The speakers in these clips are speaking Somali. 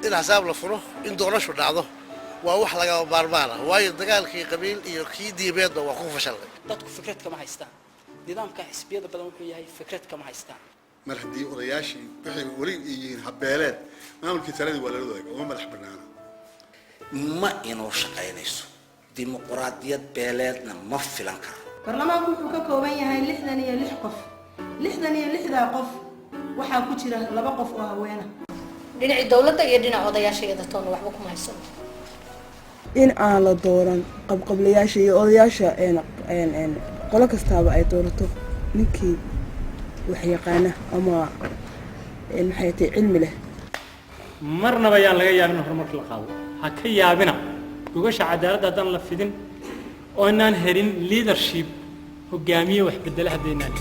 إن حساب لفرو إن دورش ودعضه وأوح لقى باربانا وايد دجال كي قبيل يكيد بيض وقوف شلة dadku fikrad kama haystaan nidaamka xisbiyada badan wuxuu yahay fikrad kama haystaan mar haddii odayaashii wixii wali yihiin habeeleed maamulkii taladii waa la wadaagay oo madax banaana ma inuu shaqaynayso dimuqraadiyad beeleedna ma filan karo barlamaanku wuxuu ka kooban yahay 66 qof 66 qof waxaa ku jira 2 qof oo haween ah dhinaca dawladda iyo dhinaca odayaasha toona waxba kuma haysan in aan la dooran qabqablayaasha iyo odayaasha qolo kastaaba ay doorato ninkii wax yaqaana ama maxay tahay cilmi leh marnaba yaan laga yaabin horumarka la qaado ha ka yaabina gogasha cadaaladda haddaan la fidin oo inaan helin leadership hogaamiye wax bedela haddeenaan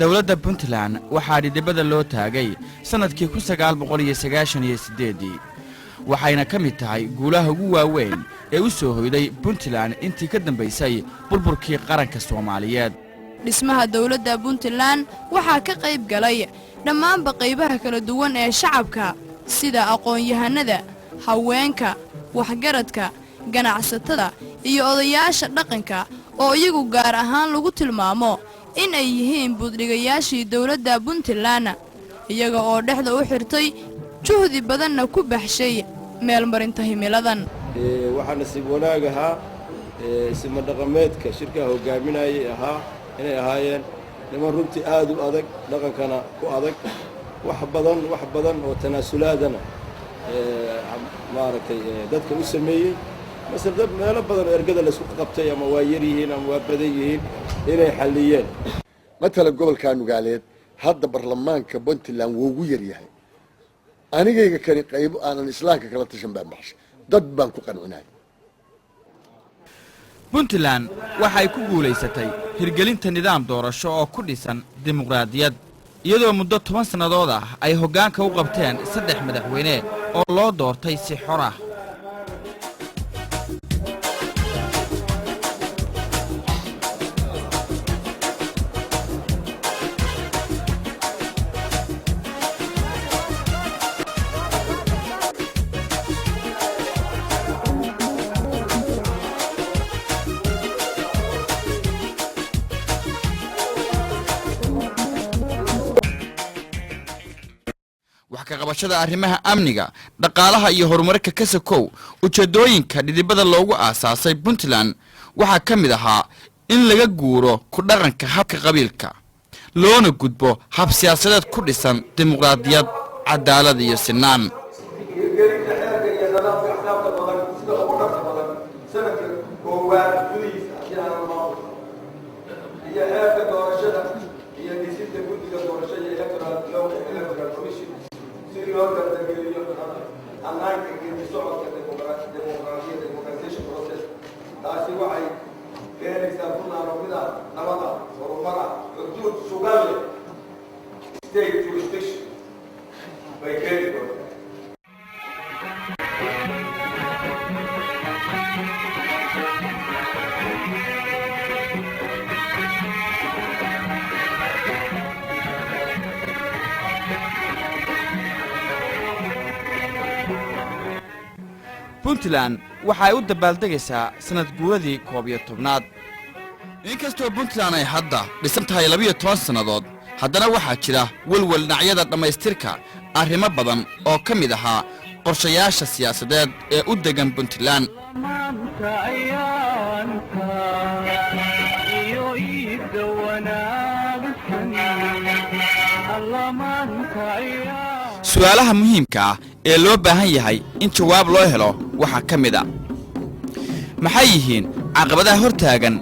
dawladda Puntland waxaa dhidibada loo taagay sanadkii 1998 waxayna ka mid tahay guulaha ugu waaweyn ee u soo hoyday Puntland intii ka dambeysay burburkii qaranka Soomaaliyeed dhismaha dawladda Puntland waxaa ka qayb galay dhammaan qaybaha kala duwan ee shacabka sida aqoon-yahanada haweenka waxgaradka ganacsatada iyo odayaasha dhaqanka oo iyagu gaar ahaan lagu tilmaamo in ay yihiin budligayaashii dawladda Puntland iyaga oo dhexda u xirtay juhdi badanna ku baxshay meel marinta himiladan waxaan nasiib wanaag ahaa isma dhaqameedka shirka hogaaminayay ahaa inay ahaayeen niman runtii aad u adag dhaqankana ku adag wax badan oo tanaasulaadana maaragtay dadka u sameeyay مثل ذا ما لبضن إرجع لسوق قبتي أما وايريهن أما وابديهن هنا يحليين مثلا قبل كانوا قالين هذا برلمان كبنت لان ووير يهي أنا جاي كان قريب أنا الإسلام كلا تشنبه معش ضد بانكو قانوناي Puntland waxay ku guuleysatay hirgelinta nidaam doorasho oo ku dhisan dimuqraadiyad iyadoo muddo 10 sanadood ah ay hoggaanka u qabteen 3 madaxweyne oo loo doortay si xor ah qabashada arrimaha amniga dhaqaalaha iyo horumarka ka sakow ujeedooyinka dhidibada loogu aasaasay Puntland waxa kamid ahaa in laga guuro ku dhaqanka habka qabiilka loona gudbo hab siyaasadeed ku dhisan dimuqraadiyad cadaalad iyo sinaan state jurisdiction by getting Puntland waxay u dabaaldegaysaa sanad guuradii 11aad inkastoo Puntland ay hadda dhisan tahay 12 sanadood haddana waxaa jira walwal dhinacyada dhamaystirka arrimo badan oo ka mid ahaa qorshayaasha siyaasadeed ee u degan Puntland su'aalaha muhiimka ah ee loo baahan yahay in jawaab loo helo waxaa ka mid a maxay yihiin caqabadaha hortaagan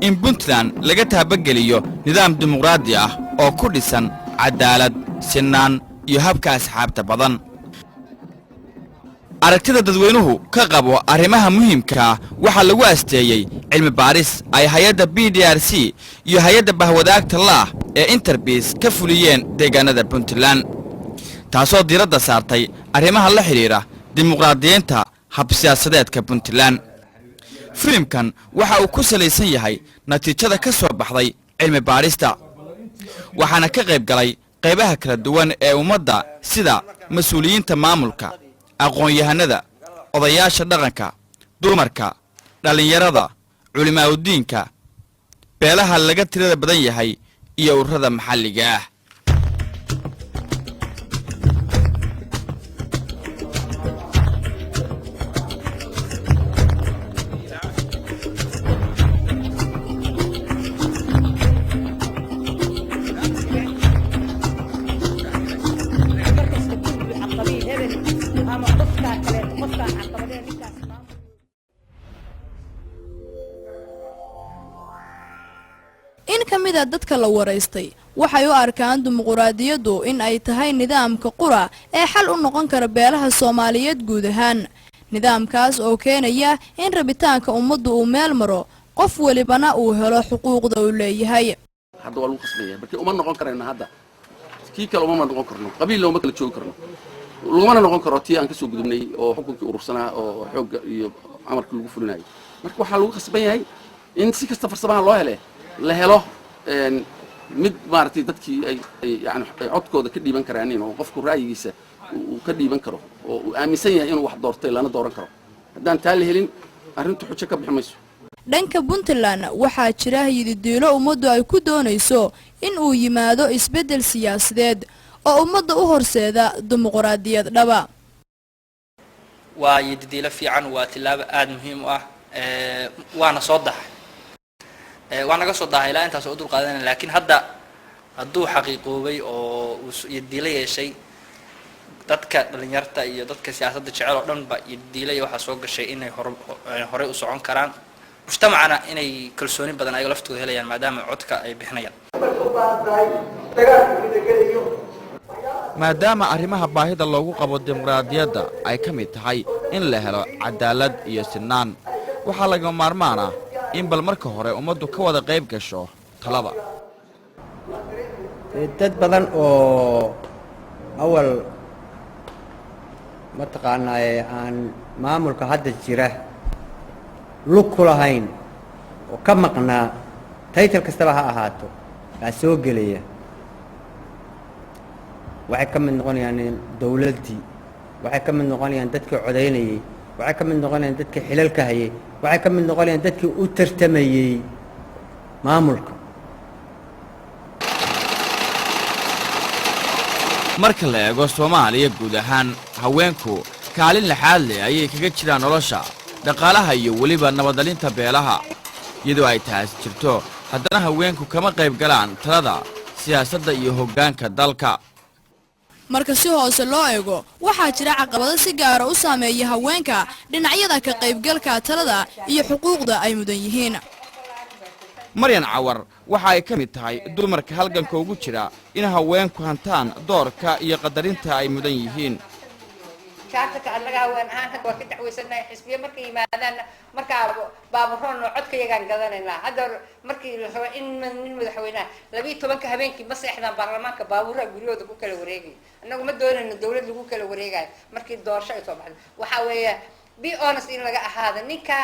in puntland laga taabageliyo nidaam dimuqraadi ah oo ku dhisan cadaalad sinaan iyo habka asxaabta badan aragtida dadweynuhu ka qabo arrimaha muhiimka ah waxaa lagu asteeyey cilmi baaris ay hay-adda BDRC iyo hay-adda bahwadaagta laah ee Interpeace ka fuliyeen deegaanada puntland taasoo diiradda saartay arrimaha la xiriira dimuqraadiyiinta hab siyaasadeedka puntland filimkan waxa uu ku salaysan yahay natiijada ka soo baxday cilmi baarista waxaana ka qayb galay qaybaha kala duwan ee ummadda sida mas'uuliyiinta maamulka aqoon-yahanada odayaasha dhaqanka dumarka dhalinyarada culimaaudiinka beelaha laga tirada badan yahay iyo ururada maxalliga ah in ka mid ah dadka la waraystay waxay u arkaan dimuqraadiyaddu in ay tahay nidaamka qura ee xal u noqon kara beelaha Soomaaliyeed guud ahaan nidaamkaas oo keenaya in rabitaanka ummaddu uu meel maro qof walibana uu helo xuquuqda uu leeyahay hadda waa lagu qasbaya markii uma noqon karayna hadda kii kale uma noqon karno qabiil looma kala joogi karno lagumana noqon karo tii aan ka soo gudubnay oo xukunkii urursanaa oo xoog iyo amarka lagu fulinayo marka waxaa lagu qasban yahay in si kasta farsamaha loo hele la helo mid maartay dadkii ay yani codkooda ka dhiiban karaan oo qofku ra'yigiisa uu ka dhiiban karo oo uu aaminsan yahay inuu wax doortay lana dooran karo haddaan taa la helin arrintu xujo ka bixi mayso dhanka puntland waxaa jira yididiilo ummaddu ay ku doonayso in uu yimaado isbeddel siyaasadeed oo ummadda u horseeda dimuqraadiyad dhaba waa yididiilo fiican waa tilaabo aad muhiim u ah waana soo dahay waana ka soo dahay ilaa intaas oo dul qaadanay laakiin hadda hadduu xaqiiqoobay oo uu yididiilo yeeshay dadka dhalinyarta iyo dadka siyaasadda jecel oo dhanba yididiilo iyo waxaa soo gashay inay horey u socon karaan mujtamacana inay kalsooni badan ayaga laftooda helayaan maadaama codka ay bixinayaan maadaama arrimaha baahida loogu qabo dimuqraadiyadda ay ka mid tahay in la helo cadaalad iyo sinaan waxaa laga maarmaan ah in bal marka hore ummaddu ka wada qayb gasho talada dad badan oo awal mataqaanaa aan maamulka hadda jira lug ku lahayn oo ka maqnaa taytal kastaba ha ahaato baa soo gelaya waxay ka mid noqonayaan dawladdii waxay ka mid noqonayaan dadkii codaynayay waxay ka mid noqonayaan dadkii xilalka hayay waxay ka mid noqonayaan dadkii u tartamayay maamulka marka la eego Soomaaliya guud ahaan haweenku kaalin laxaad leh ayay kaga jiraan nolosha dhaqaalaha iyo waliba nabadalinta beelaha iyadoo ay taas jirto haddana haweenku kama qayb galaan talada siyaasadda iyo hoggaanka dalka marka si hoose loo eego waxaa jira caqabado si gaar ah u saameeya haweenka dhinacyada ka qaybgalka talada iyo xuquuqda ay mudan yihiin Maryan Cawar waxa ay ka mid tahay dumarka halganka ugu jira in haweenku hantaan doorka iyo qadarinta ay mudan yihiin شاكك أنك هو أنا وكنت حويسنا حسبية مركي ما أنا مركا بابرون عدك يجان قدرنا هذا مركي هو إن من مدحوينا لبيت بنك هبينك بس إحنا برلمان كبابورة بيقولوا ده كوكل وريجي أنا قمت دور إن الدولة اللي كوكل وريجي مركي الدور شيء طبعا وحوي بي أونس إن لقى هذا نيكا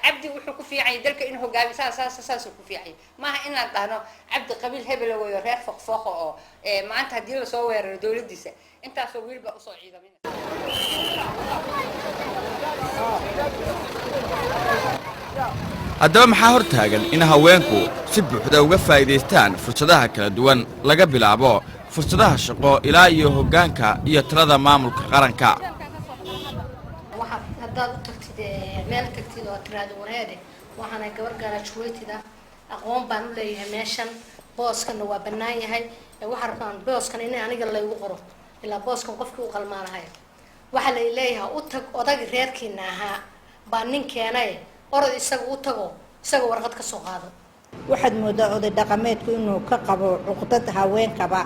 عبدي وحكوا في عين دلك إنه جاب ساس في عين ما إن أنت عبد قبيل هبل ويرفع فوق ما أنت هديله صور الدولة دي أنت سويل بقى صعيدة منه haddaba maxaa hor taagan in haweenku si buuxda uga faa'iidaystaan fursadaha kala duwan laga bilaabo fursadaha shaqo ilaa iyo hoggaanka iyo talada maamulka qaranka haddaad u tagtid meel tagtid oo tiraahdo wareede waxaana gabar garajuweytida aqoon baan u leeyahay meeshan booskana waa bannaan yahay waxaan rabaan booskan in aniga laygu qoro ilaa booskan qofkii u qalmaanahay waxaa la leeyahay u tag odagi reerkiina ahaa baa nin keenay orod isaga u tago isaga warqad ka soo qaado waxaad moodaa oday dhaqameedku inuu ka qabo cuqdad haweenkaba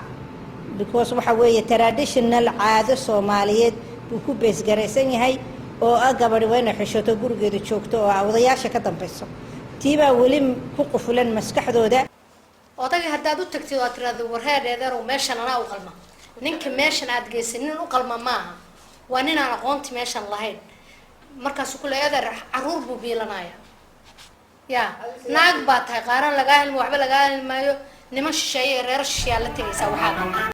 because waxa weeye traditional caado Soomaaliyeed buu ku beesgaraysan yahay oo gabadhi wayna xishoto gurigeeda joogto oo odayaasha ka dambayso tiiba weli ku qufulan maskaxdooda odagi haddaad u tagtid oo tiraahdo warheedeedeer oo meeshan anaa u qalma ninka meeshan aad geysanin u qalma maaha waa nin aan aqoonti meeshan lahayn markaas ku leeyahay caruur buu biilanaya ya naag baa tahay qaaran laga helmo waxba laga helmaayo niman shisheeye reer shisheeye la tagaysa waxaa